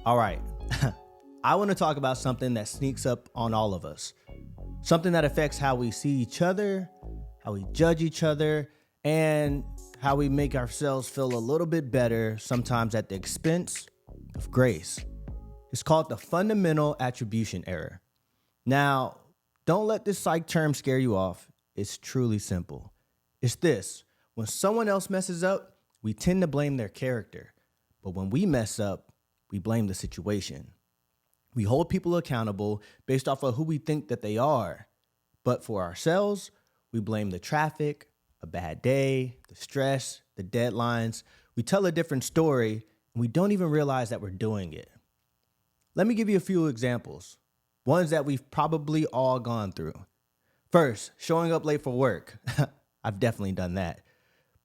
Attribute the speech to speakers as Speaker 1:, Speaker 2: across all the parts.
Speaker 1: All right. I want to talk about something that sneaks up on all of us. Something that affects how we see each other, how we judge each other, and how we make ourselves feel a little bit better, sometimes at the expense of grace. It's called the Fundamental Attribution Error. Now, don't let this psych term scare you off. It's truly simple. It's this: when someone else messes up, we tend to blame their character. But when we mess up, we blame the situation. We hold people accountable based off of who we think that they are. But for ourselves, we blame the traffic, a bad day, the stress, the deadlines. We tell a different story, and we don't even realize that we're doing it. Let me give you a few examples, ones that we've probably all gone through. First, showing up late for work. I've definitely done that.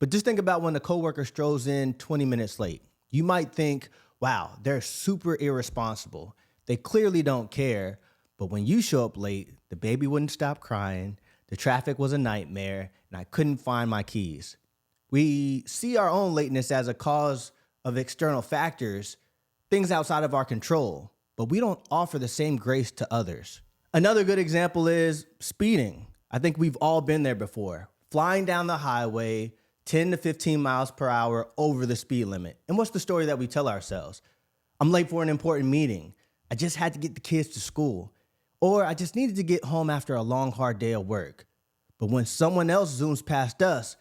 Speaker 1: But just think about when a coworker strolls in 20 minutes late. You might think, wow, they're super irresponsible. They clearly don't care. But when you show up late, the baby wouldn't stop crying, the traffic was a nightmare, and I couldn't find my keys. We see our own lateness as a cause of external factors, things outside of our control, but we don't offer the same grace to others. Another good example is speeding. I think we've all been there before. Flying down the highway, 10 to 15 miles per hour over the speed limit. And what's the story that we tell ourselves? I'm late for an important meeting. I just had to get the kids to school. Or I just needed to get home after a long, hard day of work. But when someone else zooms past us,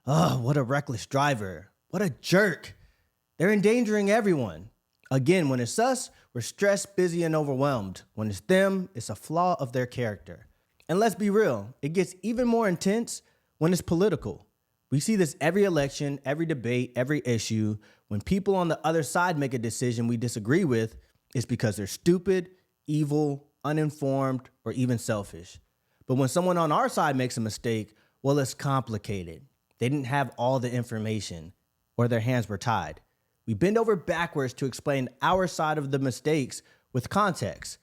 Speaker 1: oh, what a reckless driver. What a jerk. They're endangering everyone. Again, when it's us, we're stressed, busy, and overwhelmed. When it's them, it's a flaw of their character. And let's be real, it gets even more intense when it's political. We see this every election, every debate, every issue. When people on the other side make a decision we disagree with, it's because they're stupid, evil, uninformed, or even selfish. But when someone on our side makes a mistake, well, it's complicated. They didn't have all the information, or their hands were tied. We bend over backwards to explain our side of the mistakes with context,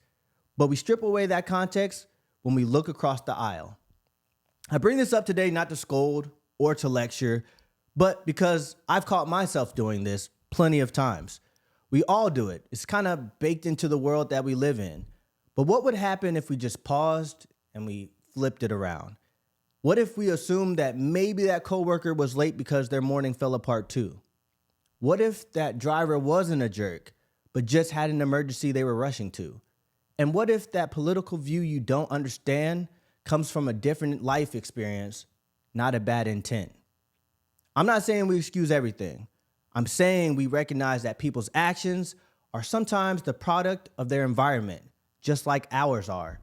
Speaker 1: but we strip away that context when we look across the aisle. I bring this up today not to scold or to lecture, but because I've caught myself doing this plenty of times. We all do it. It's kind of baked into the world that we live in. But what would happen if we just paused and we flipped it around? What if we assumed that maybe that coworker was late because their morning fell apart too? What if that driver wasn't a jerk, but just had an emergency they were rushing to? And what if that political view you don't understand comes from a different life experience, not a bad intent? I'm not saying we excuse everything. I'm saying we recognize that people's actions are sometimes the product of their environment, just like ours are.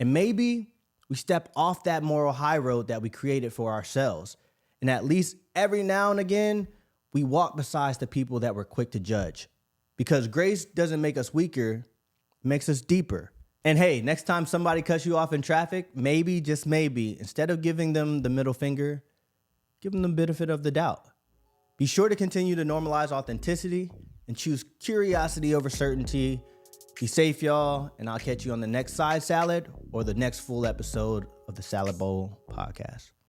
Speaker 1: And maybe we step off that moral high road that we created for ourselves. And at least every now and again, we walk beside the people that we're quick to judge. Because grace doesn't make us weaker, it makes us deeper. And hey, next time somebody cuts you off in traffic, maybe, just maybe, instead of giving them the middle finger, give them the benefit of the doubt. Be sure to continue to normalize authenticity and choose curiosity over certainty. Be safe, y'all, and I'll catch you on the next side salad or the next full episode of the Salad Bowl podcast.